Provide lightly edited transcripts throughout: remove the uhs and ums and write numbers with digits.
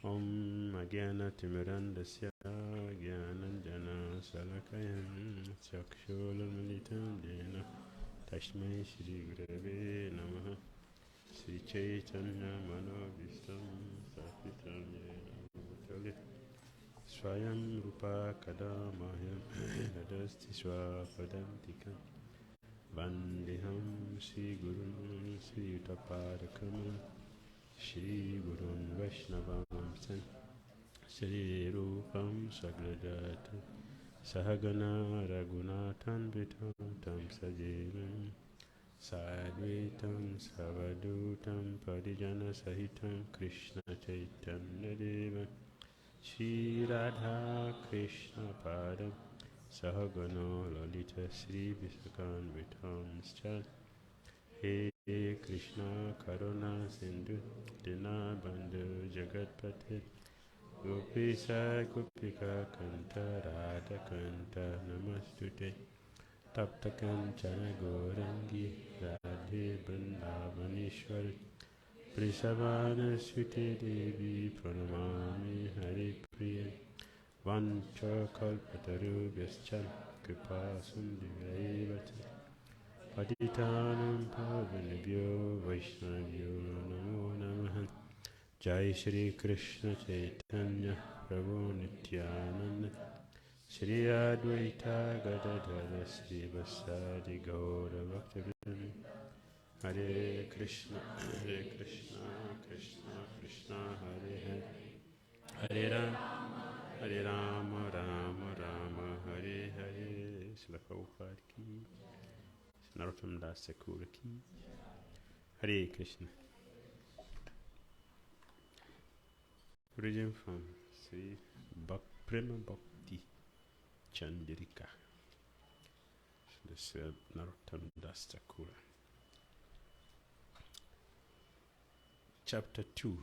Om Ajnana-timirandasya Jnananjana-salakaya Chakshulunmilitam Jena Tasmai Śrī Gurave Namaha Śrī Chaitanya-manobhistam Sapitam Jena Bhutale Swayam Rupa Kadamahyam Radasti Swapadantikam Vandeham Śrī Gurun Śrī Rūpa Śrī Gurun Vaishnavam Śrī Rūpam Sagrajata Sahagana Raghunathan Vitam Tam Sajevam Sadvitam Savadutam Parijana Sahitam Krishna Chaitanya Devam Śrī Radha Krishna Padam Sahagana Lalita Śrī Visakan Vitam He Kṛṣṇa Karuna Sindhu Dinabandhu Jagatpate Gopisa Gopika Kanta Radha Kanta Namastute Tapta Kanchana Gaurangi Radhe Vrindavaneshwari Prisavana Sute Devi Pranamami Hari Priya Vancha Kalpatarubhyascha Kripa Sindhuvaivacha Patitanam Pavanebhyo Vaishnavyo Namo Namaha Jai Shri Krishna Chaitanya Prabhu Nityananda Shri Advaita Gadadhara Shri Vasadi Gaura Bhakti Hare Krishna Krishna Krishna Hare Hare Hare Rama Rama Rama Hare Hare Śrīla Prabhupāda ki Narottam Das Thakur ki Hare Krishna. Origin from Sri Prema Bhakti Candrika. This Narottam Das Thakur. Chapter 2.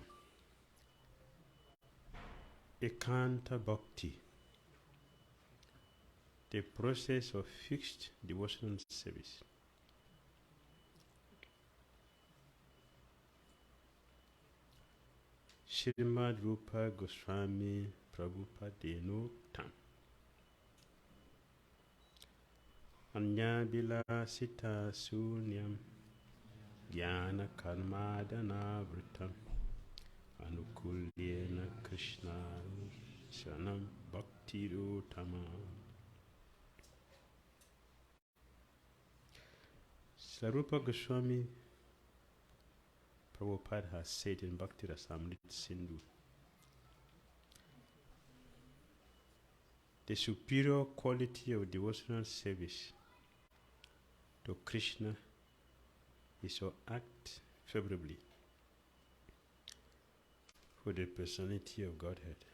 Ekanta Bhakti. The process of fixed devotional service. śrīmad-rūpa-gosvāmī-prabhupādenoktam. anyābhilāṣitā-śūnyaṁ jñāna-karmādy-anāvṛtam. ānukūlyena kṛṣṇānu śrīlanaṁ bhaktir uttamā. Śrī Rūpa Gosvāmī Prabhupāda has said in Bhakti-rasamṛta-sindhu, the superior quality of devotional service to Kṛṣṇa is to act favorably for the Personality of Godhead.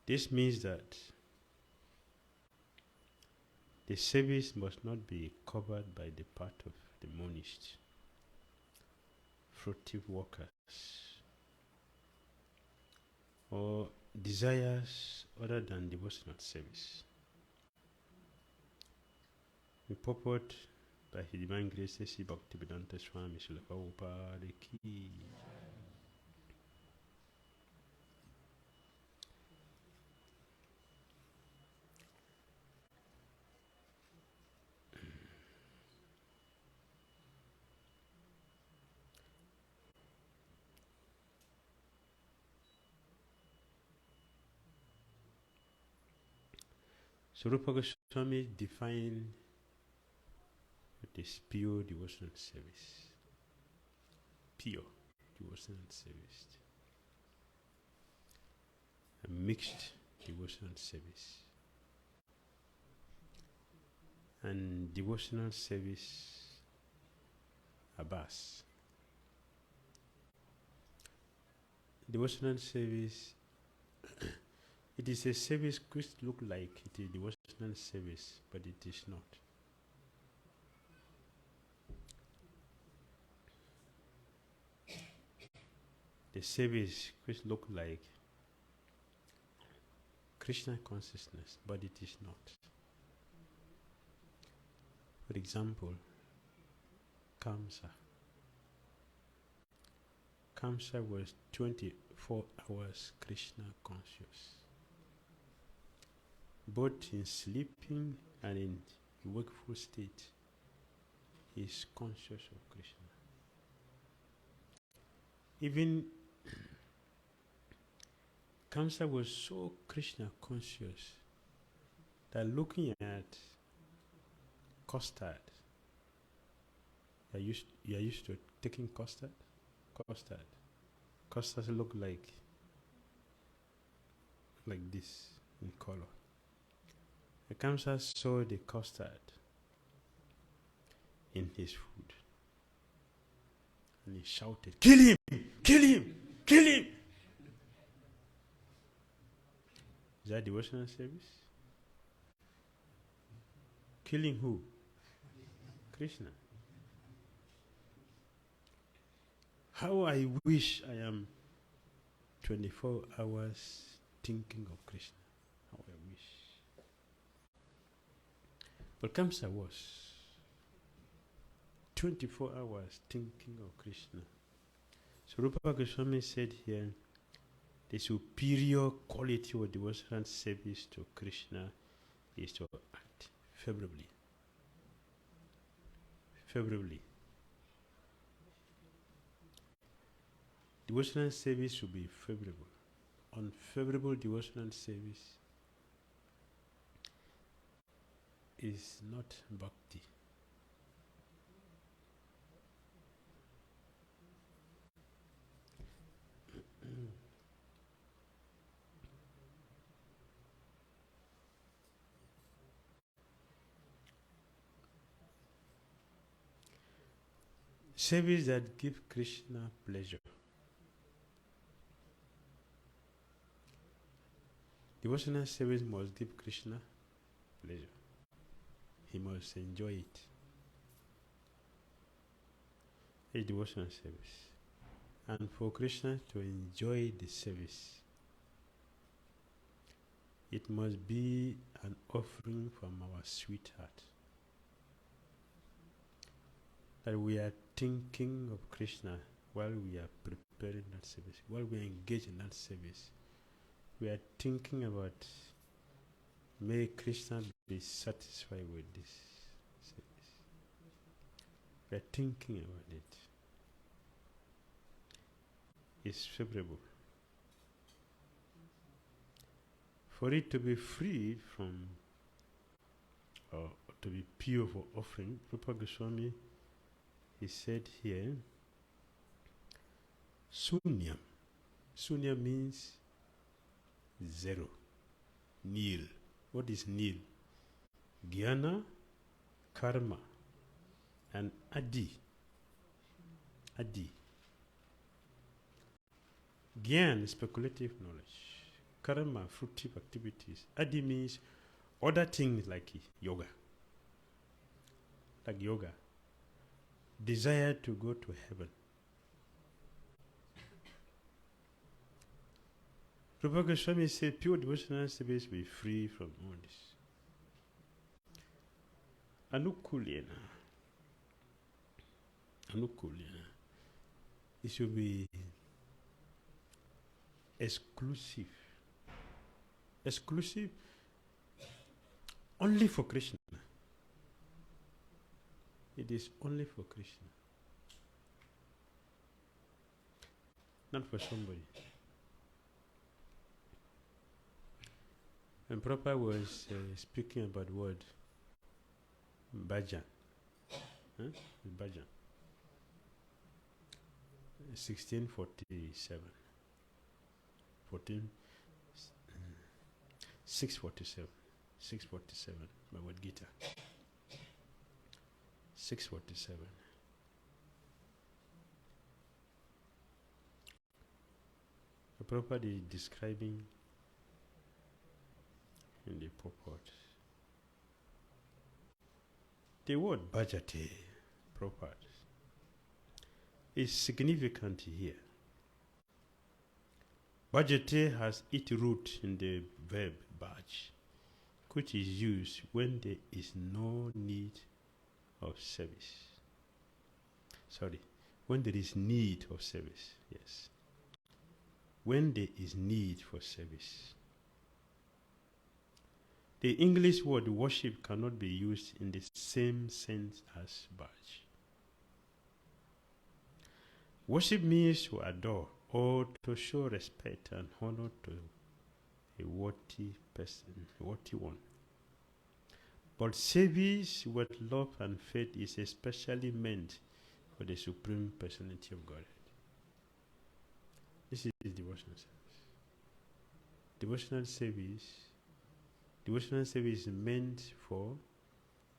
This means that the service must not be covered by the part of the monists, fruitive workers, or desires other than devotional service. We purport by His Divine Grace A.C. Bhaktivedanta Swami Śrīla Prabhupāda ki. Śrī Rūpa Gosvāmī defined what is pure devotional service. Pure devotional service. A mixed devotional service. And devotional service abas. Devotional service, it is a service which looks like it is devotional service, but it is not. The service which looks like Krishna consciousness, but it is not. For example, Kamsa. Kamsa was 24 hours Krishna conscious. Both in sleeping and in wakeful state, he is conscious of Krishna. Even Kamsa was so Krishna conscious that looking at custard, you are used to taking custard? Custards look like this in color. The Kamsa saw the custard in his food and he shouted, "Kill him! Kill him! Kill him!" Is that devotional service? Killing who? Krishna. How I wish I am 24 hours thinking of Krishna. How I wish. But Kamsa was 24 hours thinking of Krishna. So Rūpa Gosvāmī said here, the superior quality of devotional service to Krishna is to act favorably. Favorably. Devotional service should be favorable. Unfavorable devotional service is not bhakti. Service that give Krishna pleasure. Devotional service must give Krishna pleasure. He must enjoy it. A devotional service. And for Krishna to enjoy the service, it must be an offering from our sweet heart. That we are thinking of Krishna while we are preparing that service, while we are engaged in that service. We are thinking about, may Krishna be satisfied with this service. We are thinking about it. It's favorable. For it to be freed from, or to be pure for offering, Rūpa Gosvāmī, he said here, śrīmad-rūpa-gosvāmī-prabhupādenoktam. Śrīmad means zero, nil. What is nil? Jnana, karma, and adi. Jnana, speculative knowledge. Karma, fruitive activities. Adi means other things like yoga. Like yoga. Desire to go to heaven. Rūpa Gosvāmī said pure devotional service will be free from all this. ānukūlyena. It should be exclusive. Exclusive only for Krishna. It is only for Krishna. Not for somebody. And Prabhupada was speaking about what? Bhajan. Bhajan. 1647. 647. 647. Bhagavad Gita. 647. The Prabhupada is describing in the purport. The word bhajate, Prabhupada, is significant here. Bhajate has its root in the verb bhaj, which is used when there is no need of service. Sorry, when there is need of service. Yes. When there is need for service. The English word worship cannot be used in the same sense as bhaj. Worship means to adore or to show respect and honor to a worthy person, a worthy one. But service with love and faith is especially meant for the Supreme Personality of Godhead. This is devotional service. Devotional service is meant for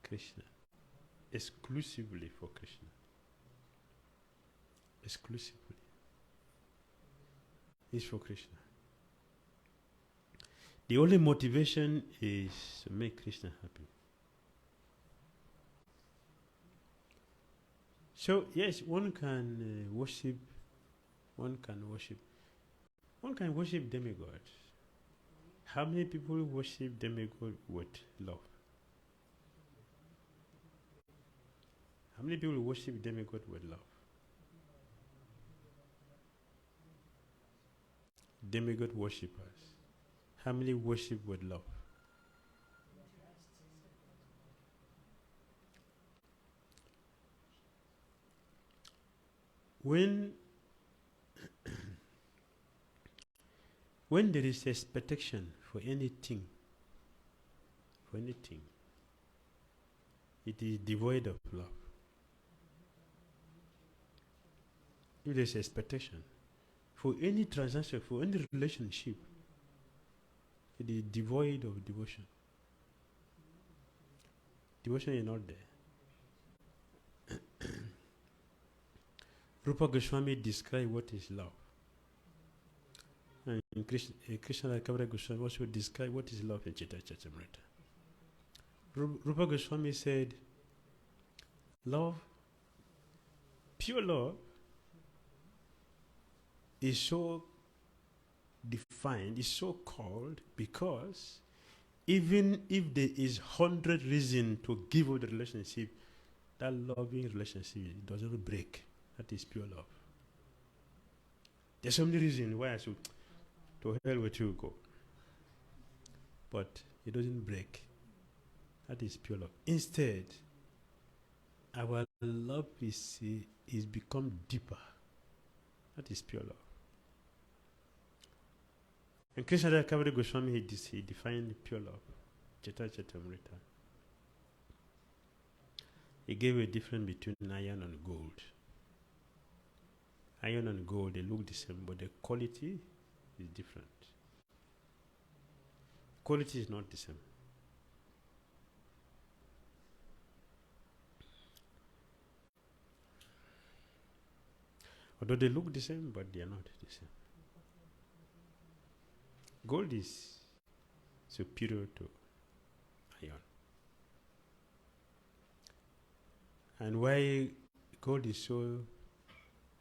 Kṛṣṇa, exclusively for Kṛṣṇa. Exclusively. It's for Kṛṣṇa. The only motivation is to make Kṛṣṇa happy. So yes, one can worship demigods. How many people worship demigod with love? How many people worship demigod with love? Demigod worshippers. How many worship with love? When there is expectation for anything, it is devoid of love. If there is expectation for any transaction, for any relationship, it is devoid of devotion. Devotion is not there. Rupa Goswami described what is love. And Kṛṣṇā also described what is love in 𝐃𝐡𝐚𝐤𝐿. Rupa Goswami said, love, pure love, is so defined, is so called because even if there is 100 reasons to give up the relationship, that loving relationship doesn't break. That is pure love. There's so many reasons why I should, to hell with you go. But it doesn't break. That is pure love. Instead, our love is become deeper. That is pure love. And Kṛṣṇā Goswami, he defined pure love. 𝐶𝐻𝐻. He gave a difference between iron and gold. Iron and gold, they look the same, but the quality is different. Quality is not the same. Although they look the same, but they are not the same. Gold is superior to iron. And why gold is so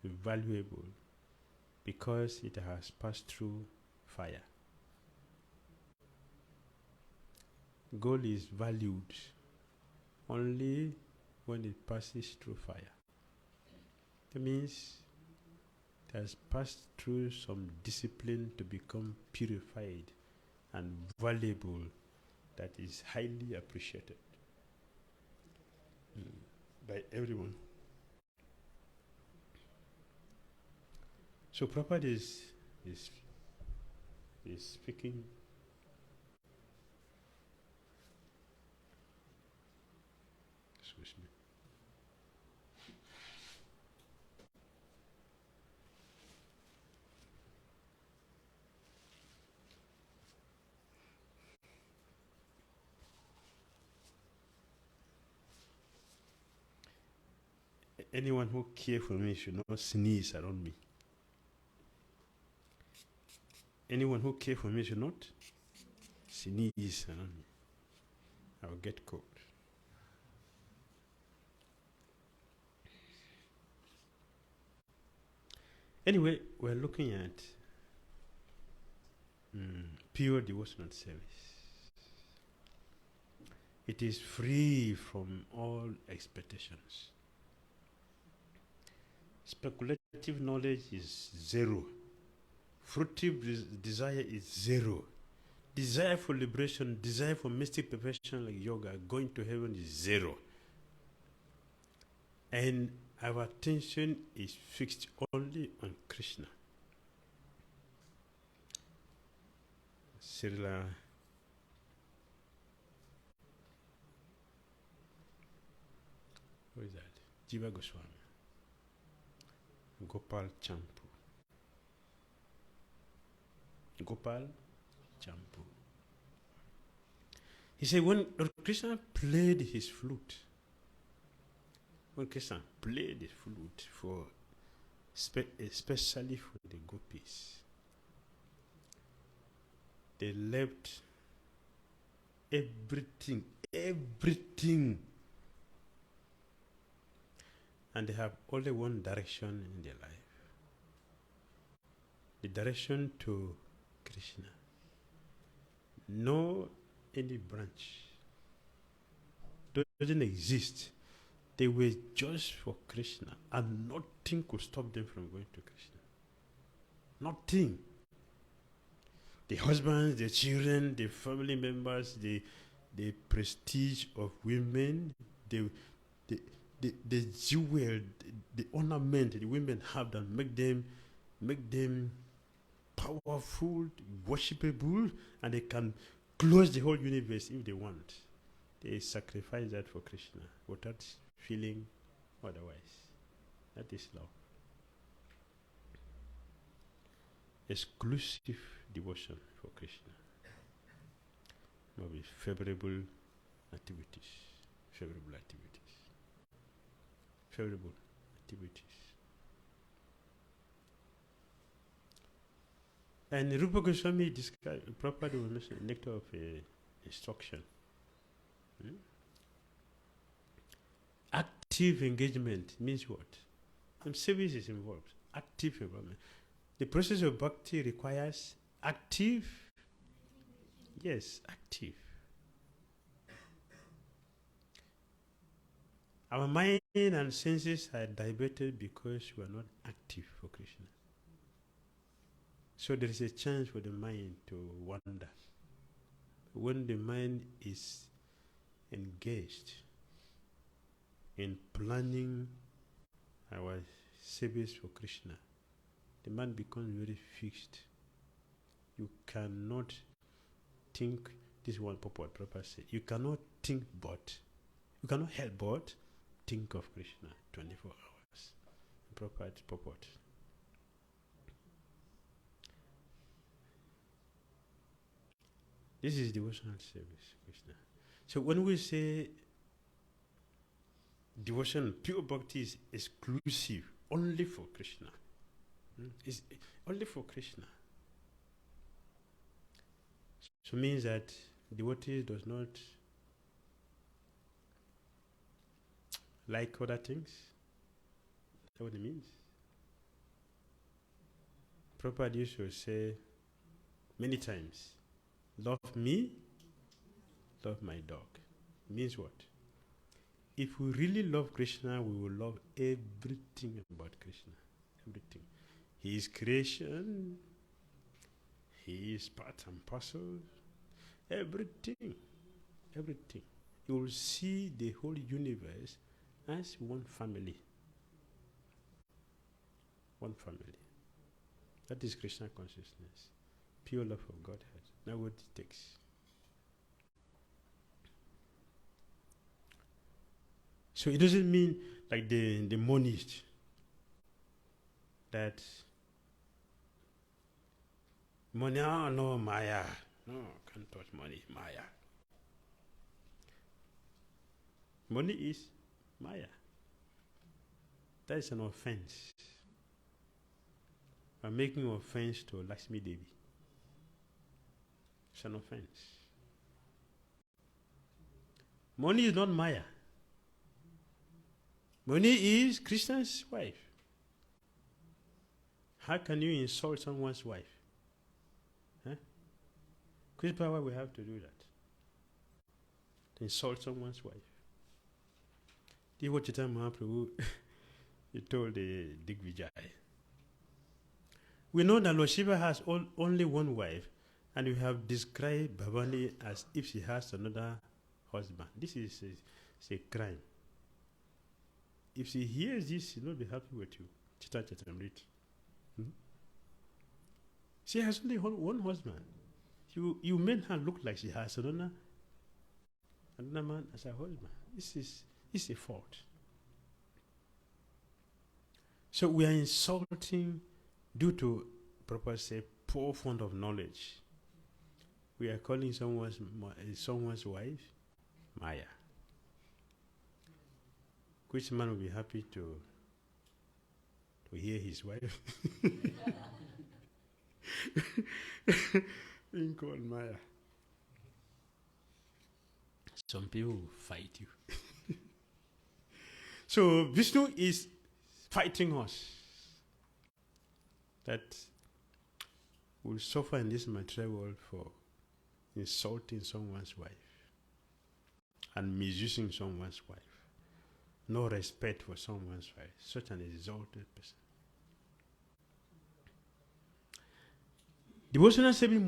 valuable? Because it has passed through fire. Gold is valued only when it passes through fire. That means it has passed through some discipline to become purified and valuable, that is highly appreciated by everyone. So Prabhupada is speaking. Excuse me. Anyone who cares for me should not sneeze around me. Anyone who cares for me should not sneeze around me. I will get cold. Anyway, we're looking at pure devotional service. It is free from all expectations. Speculative knowledge is zero. Fruitive desire is zero. Desire for liberation, desire for mystic perfection like yoga, going to heaven is zero. And our attention is fixed only on Kṛṣṇa. Srila what is that? Jiva Goswami, Gopal Champu. Gopal Champu. He said when Kṛṣṇa played his flute, for especially for the gopis, they left everything, and they have only one direction in their life, the direction to Kṛṣṇa. No any branch doesn't exist. They were just for Kṛṣṇa, and nothing could stop them from going to Kṛṣṇa. Nothing. The husbands, the children, the family members, the prestige of women, the jewel, the ornament the women have that make them powerful, worshipable, and they can close the whole universe if they want. They sacrifice that for Kṛṣṇa without feeling otherwise. That is love. Exclusive devotion for Kṛṣṇa. Maybe favorable activities. And Rupa Goswami described, Prabhupada will mention nectar of instruction. Active engagement means what? And service is involved. Active involvement. The process of bhakti requires active. Yes, active. Our mind and senses are diverted because we are not active for Kṛṣṇa. So there is a chance for the mind to wander. When the mind is engaged in planning our service for Kṛṣṇa, the mind becomes very fixed. You cannot think, this is one purport Prabhupada said, you cannot think but, you cannot help but think of Kṛṣṇa 24 hours. Prabhupada's purport. This is devotional service, Kṛṣṇa. So when we say devotion, pure bhakti is exclusive, only for Kṛṣṇa. It's only for Kṛṣṇa. So means that devotee does not like other things. Is that what it means? Prabhupada used to say many times, love me, love my dog. Means what? If we really love Kṛṣṇa, we will love everything about Kṛṣṇa. Everything. He is creation. He is part and parcel. Everything. Everything. You will see the whole universe as one family. One family. That is Kṛṣṇa consciousness. Pure love of Godhead. Now what it takes. So it doesn't mean like the monist that money, oh no, Maya. No, can't touch money, Maya. Money is Maya. That is an offense. I'm making offense to Lakshmi Devi. It's an offense. Money is not Maya. Money is Krishna's wife. How can you insult someone's wife? Huh? Which power we have to do that? To insult someone's wife. 𝐶𝐤𝐻𝐶 Mahaprabhu He told Digvijay. We know that Lord Shiva has only one wife, and we have described Bhavani as if she has another husband. This is a crime. If she hears this, she will not be happy with you. She has only one husband. You made her look like she has another man as her husband. This is a fault. So we are insulting due to, Prabhupada say, poor fund of knowledge. We are calling someone's wife Maya. Which man will be happy to hear his wife being called Maya? Some people will fight you. So Vishnu is fighting us that we'll suffer in this material world for insulting someone's wife and misusing someone's wife. No respect for someone's wife. Such an exalted person. Devotional service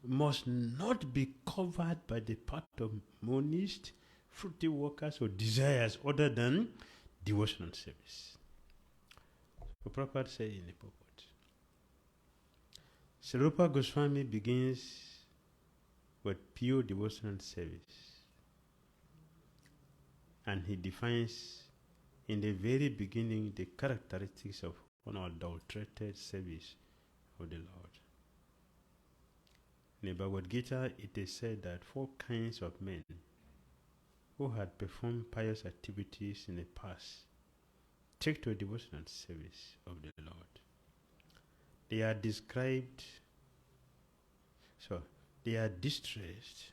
must not be covered by the part of monists, fruitive workers, or desires other than devotional service. The Prabhupada said in the purport, Śrī Rūpa Gosvāmī begins with pure devotional service, and he defines in the very beginning the characteristics of unadulterated service of the Lord. In the Bhagavad Gita, it is said that 4 kinds of men who had performed pious activities in the past take to a devotional service of the Lord. They are described, they are distressed,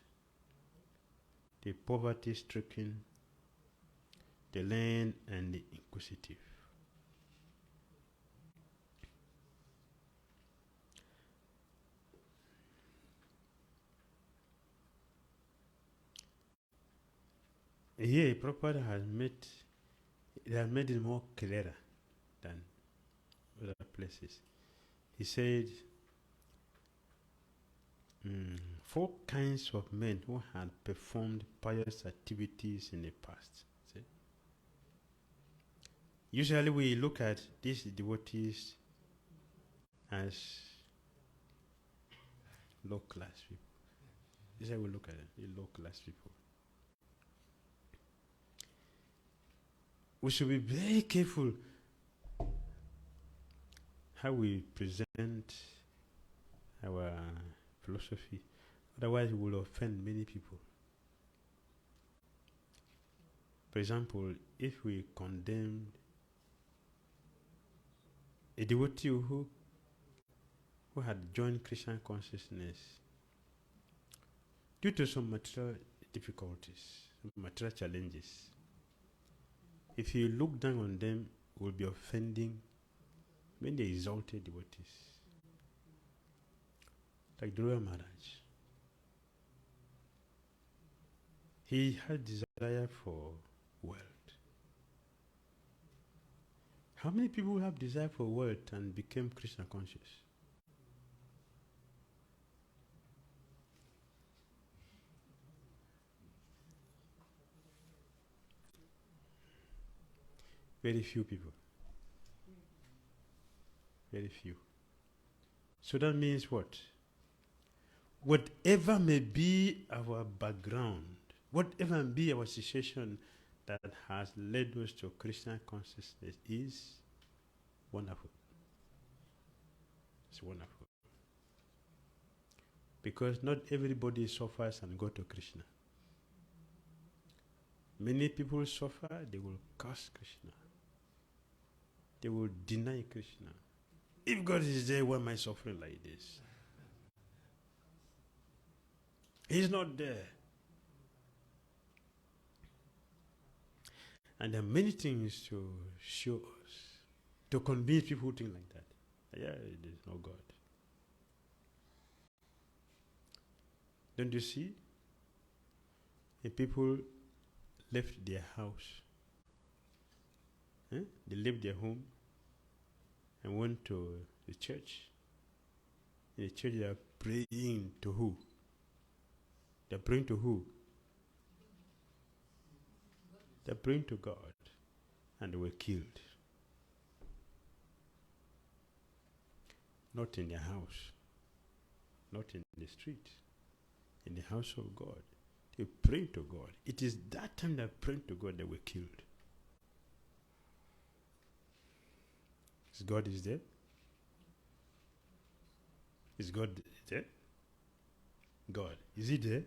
the poverty-stricken, the learned, and the inquisitive. Here, Prabhupada has made it more clearer than other places. He said, 4 kinds of men who had performed pious activities in the past. See? Usually we look at these devotees as low class people. This is how we look at them, the low class people. We should be very careful how we present our philosophy. Otherwise, we will offend many people. For example, if we condemn a devotee who had joined Krishna consciousness due to some material difficulties, material challenges, if you look down on them, will be offending many exalted devotees. Like Dhira Maharaj. He had desire for wealth. How many people have desire for wealth and became Krishna conscious? Very few people. Very few. So that means what? Whatever may be our background, whatever may be our situation that has led us to Krishna consciousness is wonderful. It's wonderful. Because not everybody suffers and go to Krishna. Many people suffer, they will curse Krishna. They will deny Krishna. If God is there, why am I suffering like this? He's not there. And there are many things to show us, to convince people who think like that. Yeah, there is no God. Don't you see? If people left their house They left their home and went to the church. In the church they are praying to who? They are praying to who? They are praying to God, and they were killed. Not in their house, not in the street, in the house of God. They prayed to God. It is that time they prayed to God they were killed. Is God is there? Is God there? God, is He there?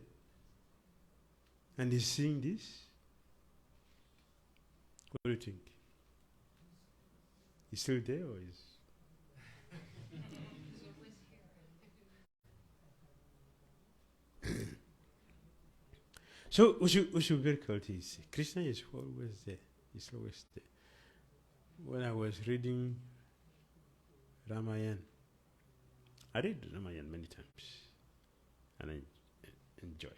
And He's seeing this? What do you think? He's still there or is? So we should be very careful. Kṛṣṇa is always there. He's always there. When I was reading Ramayana, I read Ramayana many times, and I enjoy it.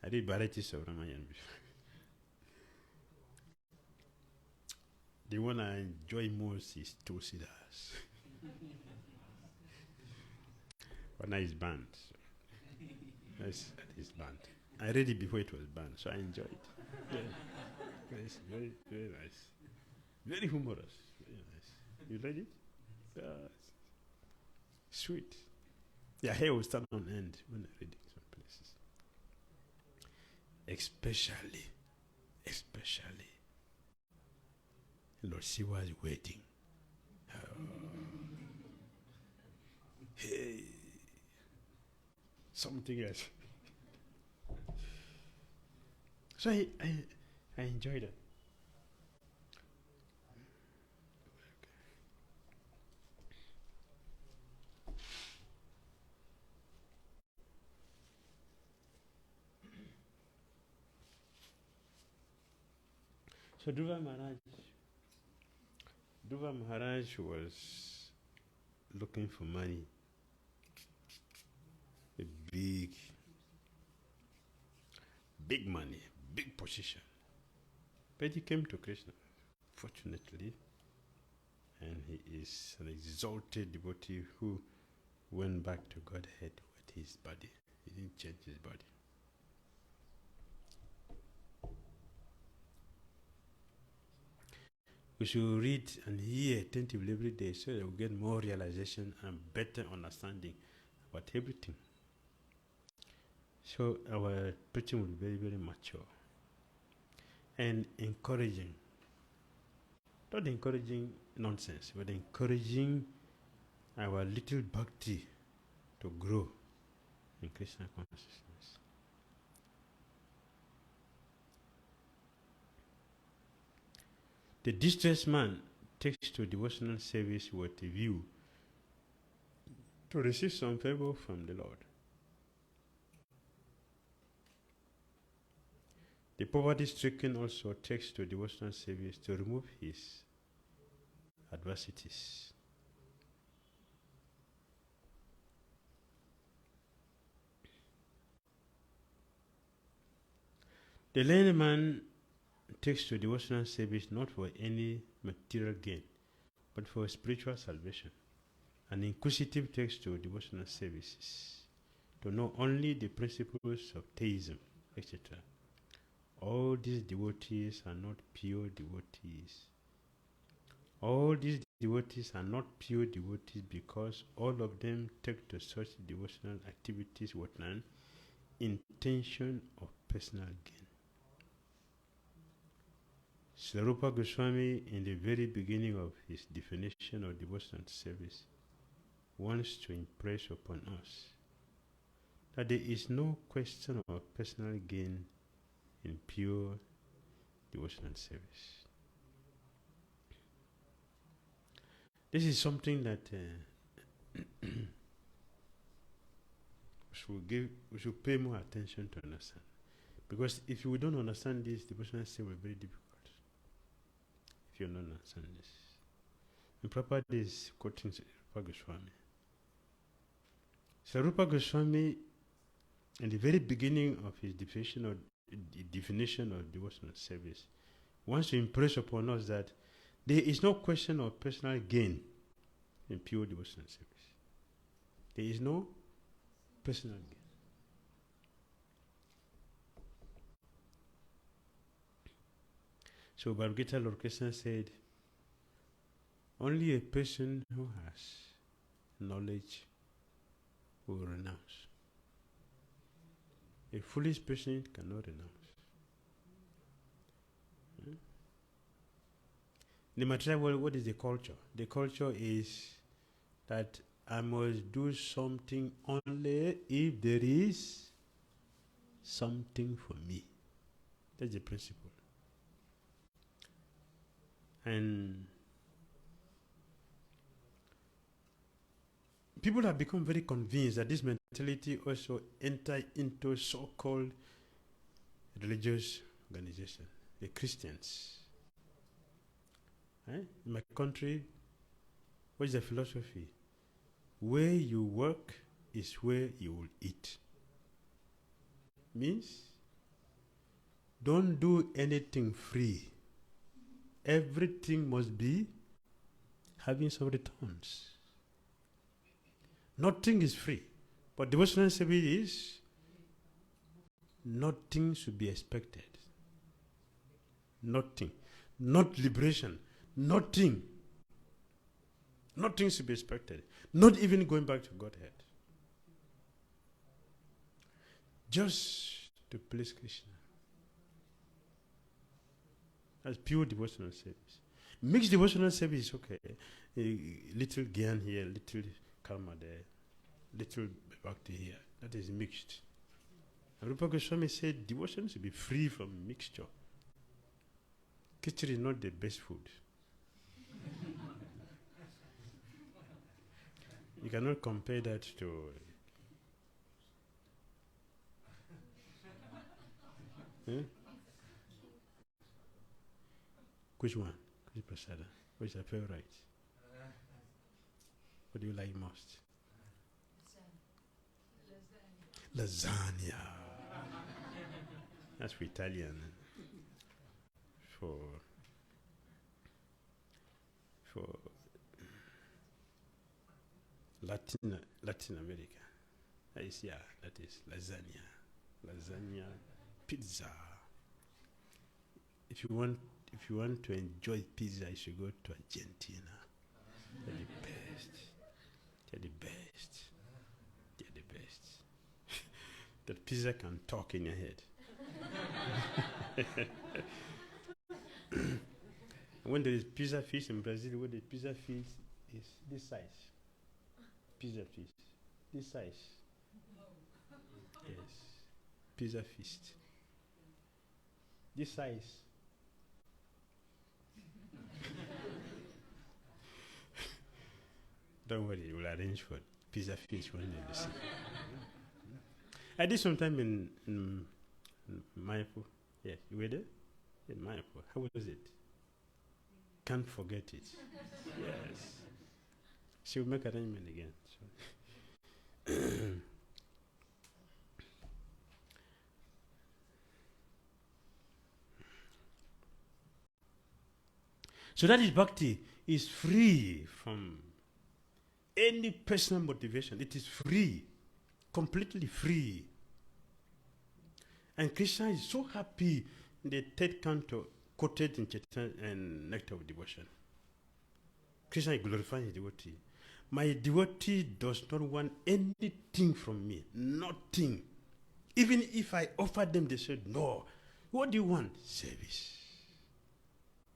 I read varieties of Ramayana before. The one I enjoy most is Tulsidas. But now it's banned. So. It's banned. I read it before it was banned, so I enjoy it. Yeah. It's very, very nice. Very humorous. Very nice. You read it? Sweet. Your hair will stand on end when I read it some places. Especially, Lord Shiva's wedding. Hey, something else. So I enjoyed it. So Dhruva Maharaj was looking for money, a big money, big position. But he came to Kṛṣṇa, fortunately, and he is an exalted devotee who went back to Godhead with his body. He didn't change his body. We should read and hear attentively every day so that we get more realization and better understanding about everything. So our preaching will be very, very mature and encouraging. Not encouraging nonsense, but encouraging our little bhakti to grow in Kṛṣṇa consciousness. The distressed man takes to devotional service with a view to receive some favor from the Lord. The poverty-stricken also takes to devotional service to remove his adversities. The learned man takes to devotional service not for any material gain, but for spiritual salvation. An inquisitive takes to devotional services to know only the principles of theism, etc. All these devotees are not pure devotees. All these devotees are not pure devotees because all of them take to such devotional activities with an intention of personal gain. Śrī Rūpa Gosvāmī, in the very beginning of his definition of devotional service, wants to impress upon us that there is no question of personal gain in pure devotional service. This is something that we should pay more attention to understand. Because if we don't understand this, devotional service will be very difficult. If you don't understand this. And Prabhupada is quoting Śrī Rūpa Gosvāmī. Śrī Rūpa Gosvāmī, in the very beginning of his definition of devotional service, wants to impress upon us that there is no question of personal gain in pure devotional service. There is no personal gain. So Bhagavad Lord Krishna said, only a person who has knowledge will renounce. A foolish person cannot renounce. In the material world, what is the culture? The culture is that I must do something only if there is something for me. That's the principle. And people have become very convinced that this mentality also enters into so-called religious organization, the Christians. In my country, what is the philosophy? Where you work is where you will eat. Means, don't do anything free. Everything must be having some returns. Nothing is free. But devotional service is nothing should be expected. Nothing. Not liberation. Nothing. Nothing should be expected. Not even going back to Godhead. Just to please Krishna. That's pure devotional service. Mixed devotional service is okay. A little Gyan here, little Karma there, little Bhakti here. That is mixed. And Rupa Goswami said devotion should be free from mixture. Khichdi is not the best food. You cannot compare that to which one? Which prasada? Which is your favorite? What do you like most? Lasagna. That's for Italian. For Latin America. That is lasagna. Lasagna, pizza. If you want to enjoy pizza, you should go to Argentina. They're the best. They're the best. They're the best. That pizza can talk in your head. When there is pizza fish in Brazil, where the pizza fish is this size. Pizza fish. This size. Yes. Pizza feast. This size. Don't worry, we'll arrange for pizza feast one day to see. I did some time in Mayapur. Yes, you were there? In Mayapur. How was it? Can't forget it. Yes. She'll make arrangement again. So. So that is bhakti, is free from any personal motivation. It is free, completely free. And Krishna is so happy in the third canto, quoted in Chaitanya and Nectar of Devotion. Krishna is glorifying his devotee. My devotee does not want anything from me, nothing. Even if I offer them, they said, no. What do you want? Service.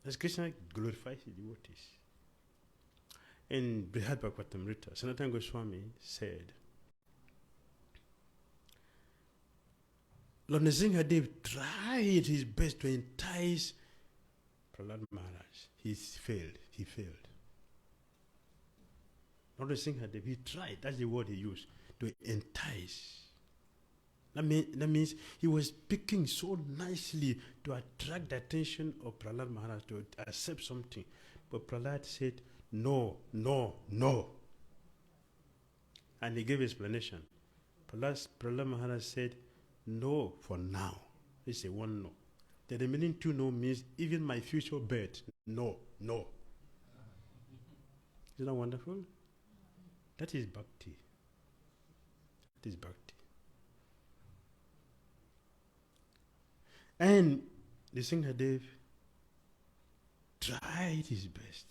As Krishna glorifies his devotees. In Brihad Bhagavatamrita, Sanatana Goswami said, Lord Nrsimhadev tried his best to entice Prahlad Maharaj. He failed. Lord Nrsimhadev, he tried, that's the word he used, to entice. That means he was speaking so nicely to attract the attention of Prahlad Maharaj to accept something. But Prahlad said, no, no, no. And he gave explanation. Prahlad Maharaj said, no for now. He said one no. The remaining two no means even my future birth. No, no. Isn't that wonderful? That is bhakti. That is bhakti. And the Singhadev tried his best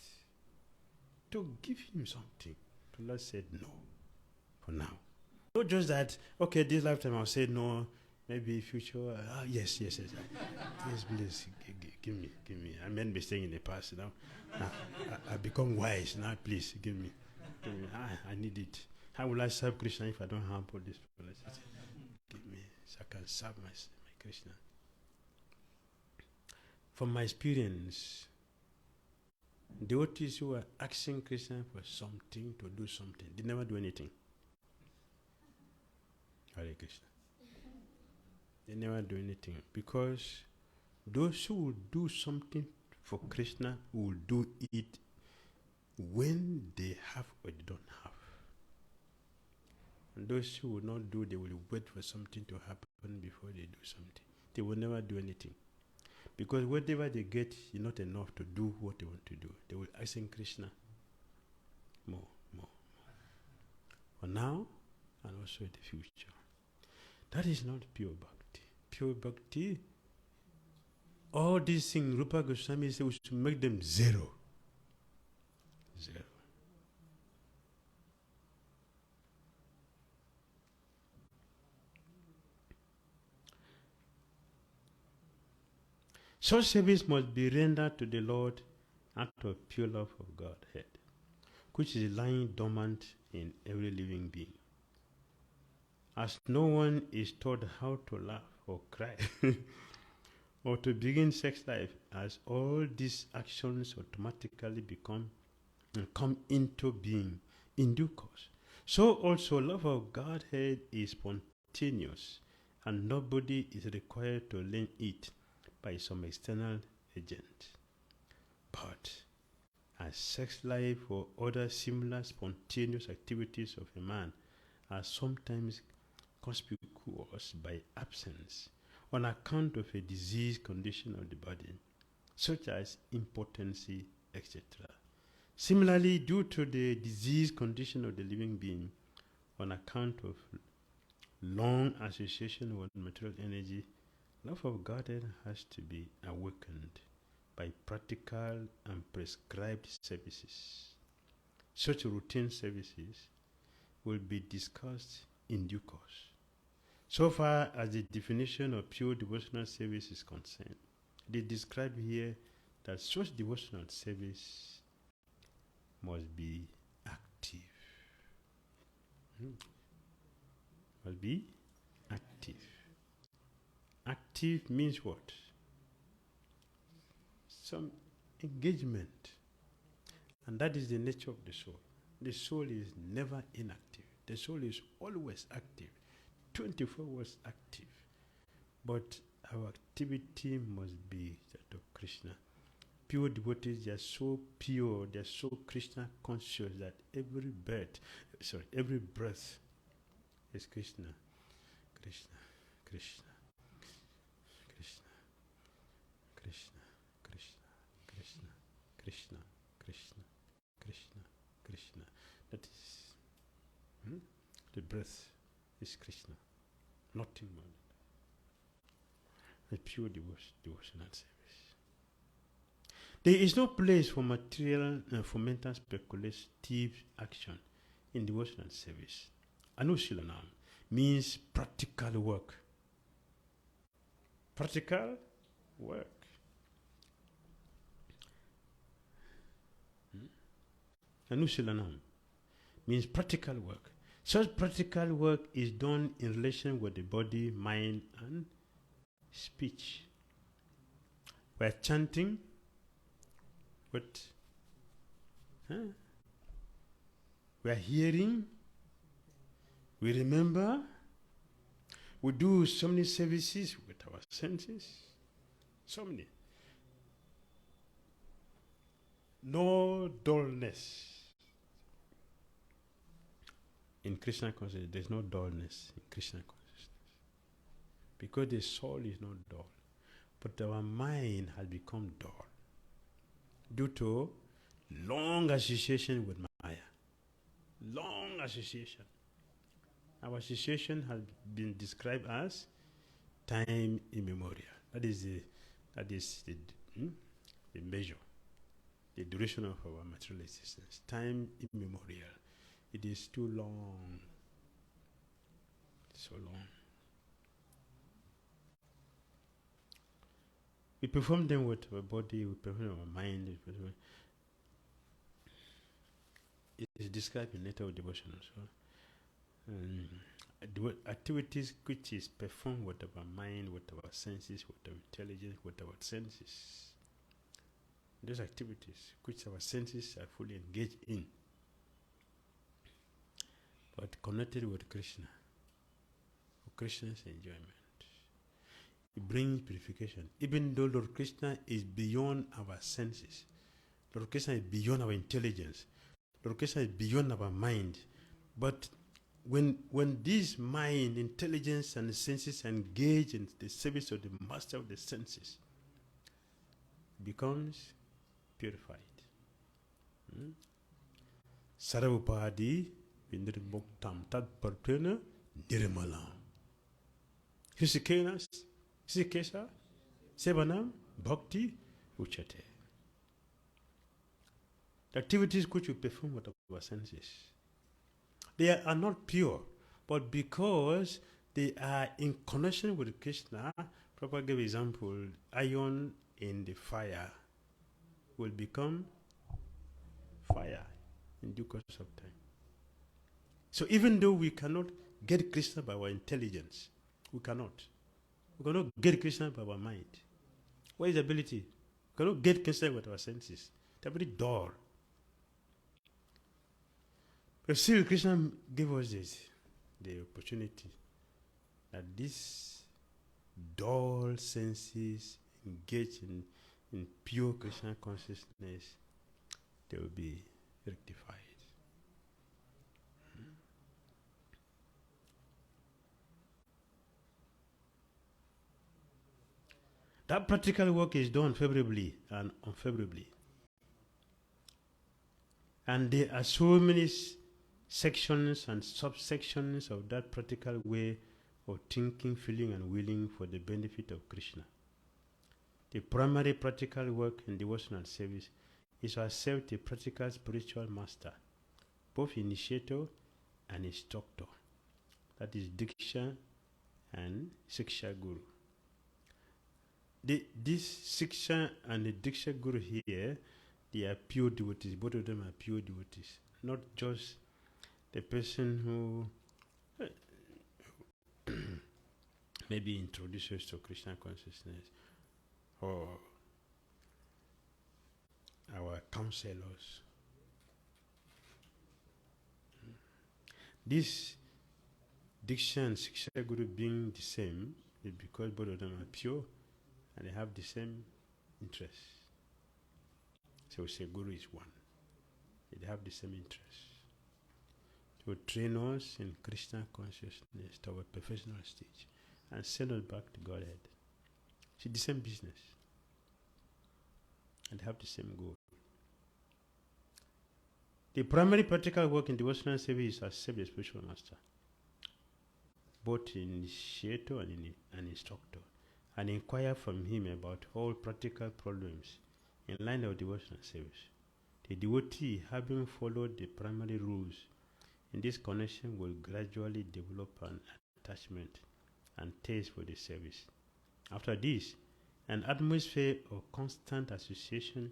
to give him something. The Lord said no, for now. Not just that, okay, this lifetime I'll say no, maybe future, yes. Yes, please, give me. I made mistake in the past now. I become wise now, please, give me. I need it. How will I serve Kṛṣṇa if I don't have all this? Give me, so I can serve my Kṛṣṇa. From my experience, devotees who are asking Kṛṣṇa for something, to do something, they never do anything. Hare Krishna. They never do anything, because those who will do something for Kṛṣṇa will do it when they have or they don't have. And those who will not do, they will wait for something to happen before they do something. They will never do anything. Because whatever they get is not enough to do what they want to do. They will ask Kṛṣṇa more. For now and also in the future. That is not pure bhakti. Pure bhakti, all these things, Rupa Goswami said, we should make them zero. Zero. Such service must be rendered to the Lord out of pure love of Godhead, which is lying dormant in every living being. As no one is taught how to laugh or cry or to begin sex life, as all these actions automatically come into being in due course, so also love of Godhead is spontaneous, and nobody is required to learn it by some external agent. But as sex life or other similar spontaneous activities of a man are sometimes conspicuous by absence on account of a disease condition of the body, such as impotency, etc. Similarly, due to the disease condition of the living being, on account of long association with material energy, love of Godhead has to be awakened by practical and prescribed services. Such routine services will be discussed in due course. So far as the definition of pure devotional service is concerned, they describe here that such devotional service must be active. Must be active. Active means what? Some engagement. And that is the nature of the soul. The soul is never inactive. The soul is always active, 24 hours active. But our activity must be that of Kṛṣṇa. Pure devotees, they are so pure, they are so Kṛṣṇa conscious that every breath is Kṛṣṇa. Kṛṣṇa, Kṛṣṇa, Kṛṣṇa, Kṛṣṇa, Kṛṣṇa, Kṛṣṇa, Kṛṣṇa, Kṛṣṇa, Kṛṣṇa. That is, the breath is Kṛṣṇa, nothing more than that. A pure devotional service. There is no place for material and for mental speculative action in devotional service. ānukūlyena means practical work. Practical work. ānukūlyena means practical work. Such practical work is done in relation with the body, mind, and speech. We are chanting, but we are hearing, we remember, we do so many services with our senses, so many. No dullness. In Kṛṣṇa consciousness, there is no dullness in Kṛṣṇa consciousness. Because the soul is not dull. but our mind has become dull due to long association with Maya. Long association. Our association has been described as time immemorial. That is the measure, the duration of our material existence. Time immemorial. It is too long. So long. We perform them with our body, we perform our mind. It is described in later devotional. So, activities which is performed with our mind, with our senses, with our intelligence, with our senses. Those activities which our senses are fully engaged in, but connected with Kṛṣṇa, for Kṛṣṇa's enjoyment. It brings purification. Even though Lord Kṛṣṇa is beyond our senses, Lord Kṛṣṇa is beyond our intelligence, Lord Kṛṣṇa is beyond our mind, but when this mind, intelligence, and the senses engage in the service of the master of the senses, becomes purified. Sarvapadi vindirmuktam tad parpena nirmalam. Hrishikesha sevanam bhakti uchate. The activities which we perform with our senses, they are not pure, but because they are in connection with Kṛṣṇa. Prabhupada gave example, iron in the fire will become fire in due course of time. So even though we cannot get Kṛṣṇa by our intelligence, we cannot get Kṛṣṇa by our mind. What is the ability? We cannot get Kṛṣṇa with our senses. They're very dull. But still, Kṛṣṇa gave us the opportunity that these dull senses engage in pure Kṛṣṇa consciousness, they will be rectified. That practical work is done favorably and unfavorably. And there are so many sections and subsections of that practical way of thinking, feeling, and willing for the benefit of Kṛṣṇa. The primary practical work in devotional service is to accept a practical spiritual master, both initiator and instructor. That is Diksha and Siksha Guru. This Siksha and the Diksha Guru here, they are pure devotees. Both of them are pure devotees. Not just the person who maybe introduces to Kṛṣṇa consciousness, or our counselors. This Diksha and Siksha Guru being the same is because both of them are pure and they have the same interests. So we say Guru is one. They have the same interests. To train us in Kṛṣṇa consciousness to our professional stage and send us back to Godhead. It's the same business and have the same goal. The primary practical work in devotional service is to accept the spiritual master, both initiator and instructor, and inquire from him about all practical problems in line with devotional service. The devotee, having followed the primary rules in this connection, will gradually develop an attachment and taste for the service. After this, an atmosphere of constant association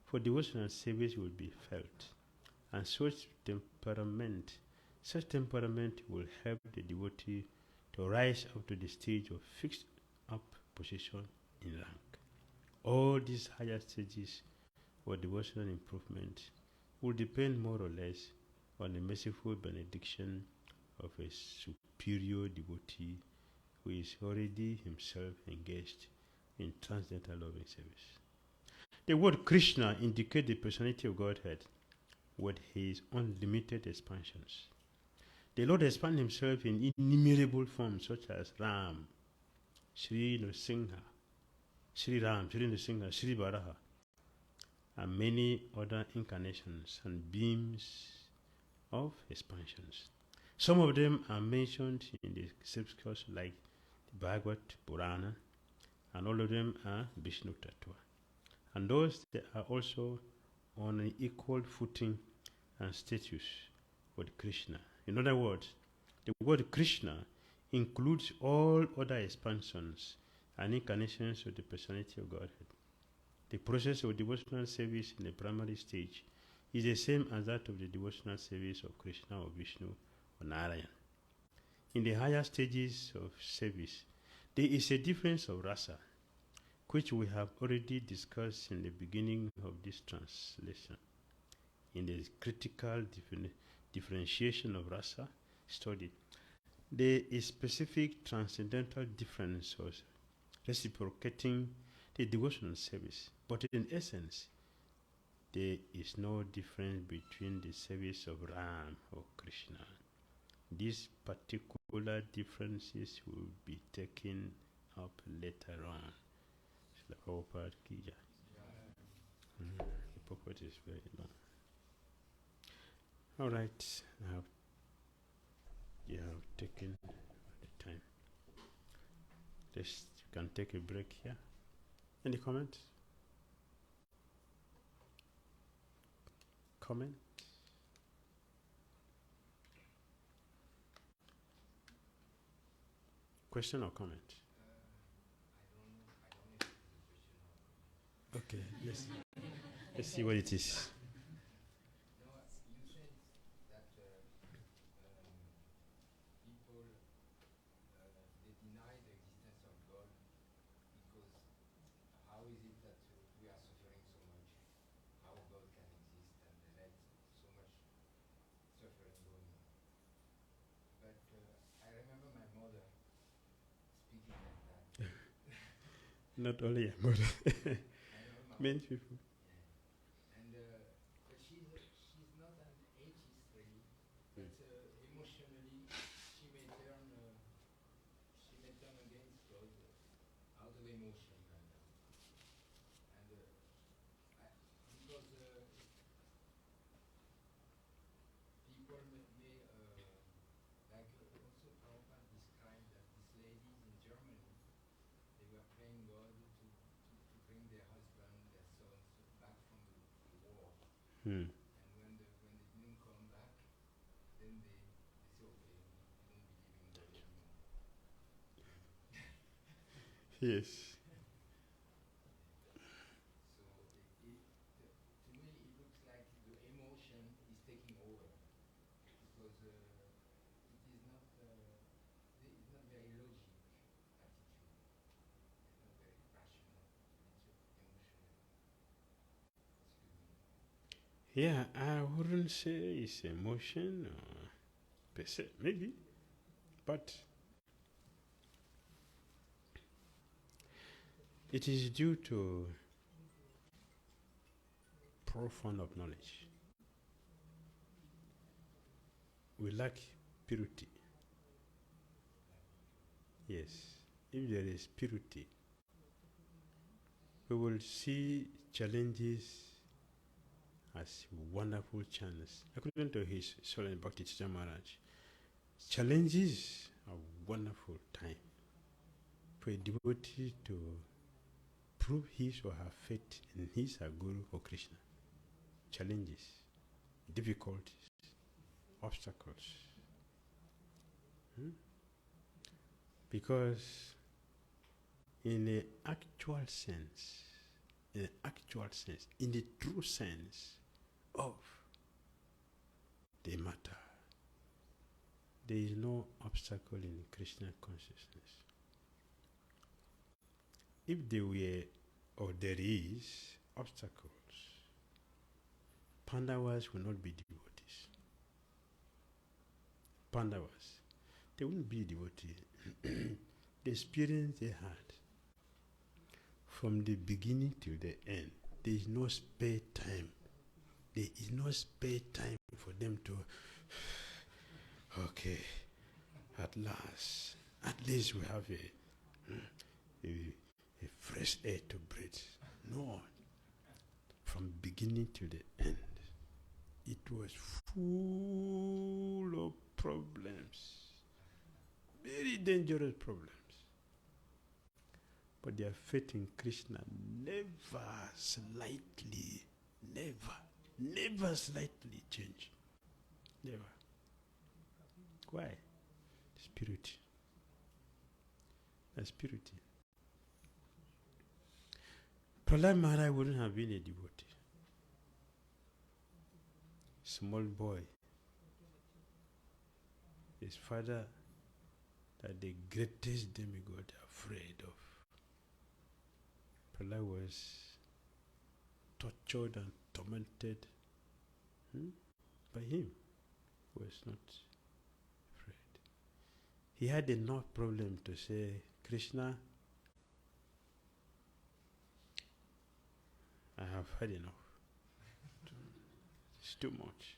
for devotional service will be felt, and such temperament will help the devotee to rise up to the stage of fixed up position in rank. All these higher stages for devotional improvement will depend more or less on the merciful benediction of a superior devotee who is already himself engaged in transcendental loving service. The word Kṛṣṇa indicates the personality of Godhead with his unlimited expansions. The Lord expands himself in innumerable forms such as Ram, Śrī Nrsimha, Śrī Ram, Śrī Nrsimha, Śrī Varaha, and many other incarnations and beams of expansions. Some of them are mentioned in the scriptures like the Bhagavad Purana, and all of them are Vishnu Tattva. And those that are also on an equal footing and status with Kṛṣṇa. In other words, the word Kṛṣṇa includes all other expansions and incarnations of the Personality of Godhead. The process of devotional service in the primary stage is the same as that of the devotional service of Kṛṣṇa or Vishnu or Narayan. In the higher stages of service, there is a difference of rasa, which we have already discussed in the beginning of this translation. In the critical differentiation of rasa study, there is specific transcendental difference of reciprocating the devotional service, but in essence, there is no difference between the service of Ram or Kṛṣṇa. These particular differences will be taken up later on. The purport is very long. All right, now you have taken the time. You can take a break here. Any comments? Comment? Question or comment? Okay, let's see what it is. No, you said that people they deny the existence of God because how is it that we are suffering so much? How God can exist and they let so much suffering going on? But I remember my mother speaking like that. Not only a mother. Many people. Yeah. And but she's not an atheist really, but emotionally she may turn against God out of emotion kind of. And because people may like also Prabhupada described that these ladies in Germany, they were praying God to bring their husband, their sons back from the war. And when they didn't come back, then they say, okay, we don't believe in God anymore. Yes. So to me it looks like the emotion is taking over because it is not very logic attitude. It's not very rational. It's emotional. Excuse me. Yeah, I wouldn't say it's emotion or per se, maybe, but it is due to profound of knowledge. We lack purity. Yes, if there is purity, we will see challenges as wonderful chance. According to his Swami Bhakti Maharaj, challenges are wonderful time for a devotee to prove his or her faith in his or Guru or Kṛṣṇa. Challenges, difficulties, obstacles. Because in the actual sense, in the true sense of the matter, there is no obstacle in Krishna consciousness. If there were or there is obstacles, Pandavas will not be devotees. Pandavas, they wouldn't be devotees. The experience they had from the beginning to the end, there is no spare time. There is no spare time for them to, okay, at least we have a a fresh air to breathe. No. From beginning to the end, it was full of problems. Very dangerous problems. But their faith in Kṛṣṇa never slightly changed. Never. Why? It's purity. That's purity. Prahlāda Maharaj wouldn't have been a devotee. Small boy. His father, that the greatest demigod afraid of. Prahlāda was tortured and tormented by him. He was not afraid. He had enough problem to say, Kṛṣṇa, I have had enough. It's too much.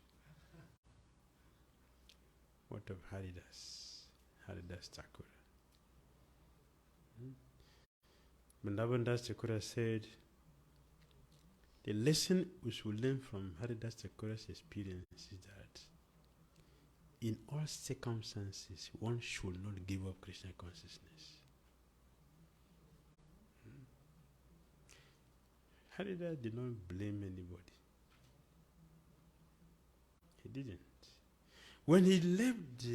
What of Haridas Thakur? Vrindavan Das Thakur said, the lesson we should learn from Haridas Thakur's experience is that in all circumstances, one should not give up Krishna consciousness. Haridas did not blame anybody. He didn't. When he left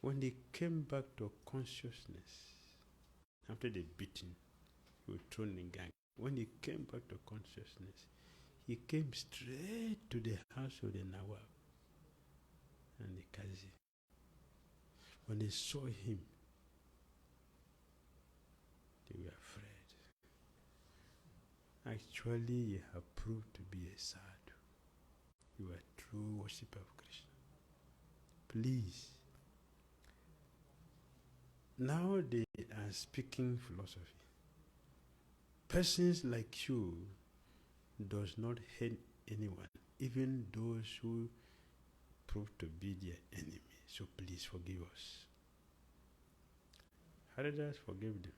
when he came back to consciousness, after the beating, he was thrown in gang. When he came back to consciousness, he came straight to the house of the Nawab and the Qazi. When they saw him, they were afraid. Actually, you have proved to be a sadhu. You are a true worshipper of Krishna. Please. Now they are speaking philosophy. Persons like you does not hate anyone, even those who prove to be their enemy. So please forgive us. Haridas forgave them.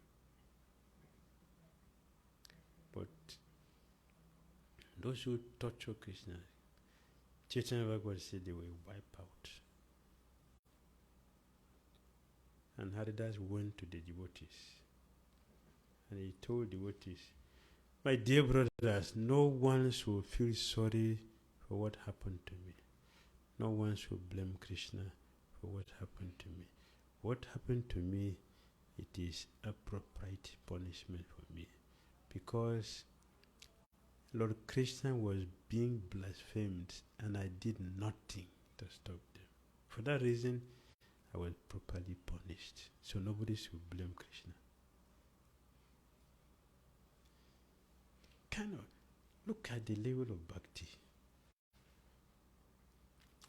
But those who torture Krishna, Chaitanya Bhagavad said they will wipe out. And Haridas went to the devotees. And he told devotees, my dear brothers, no one should feel sorry for what happened to me. No one should blame Krishna for what happened to me. What happened to me, it is appropriate punishment for me. Because Lord Krishna was being blasphemed and I did nothing to stop them. For that reason, I was properly punished. So nobody should blame Krishna. Kind of look at the level of bhakti.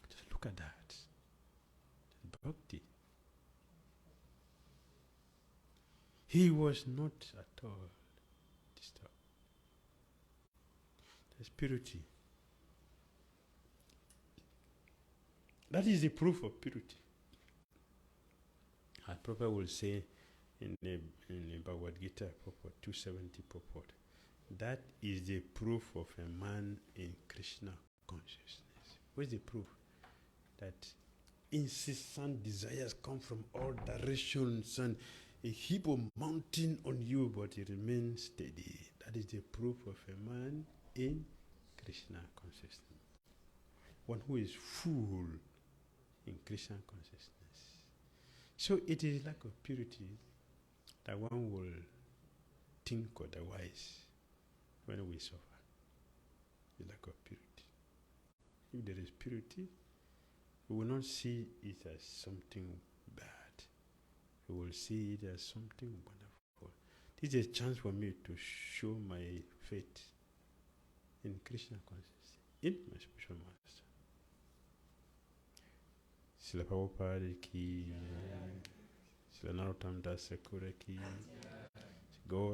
Just look at that. Bhakti. He was not at all disturbed. There's purity. That is the proof of purity. As Prabhupada will say in the Bhagavad Gita, purport 270 purport, that is the proof of a man in Krishna consciousness. What is the proof? That incessant desires come from all directions and a heap of mountain on you, but it remains steady. That is the proof of a man in Krishna consciousness. One who is full in Krishna consciousness. So it is lack of purity that one will think otherwise when we suffer. The lack of purity. If there is purity, we will not see it as something bad. We will see it as something wonderful. This is a chance for me to show my faith in Krishna consciousness, in my spiritual master. Śrīla Prabhupāda ki, Śrīla Narottam Das Thakur ki,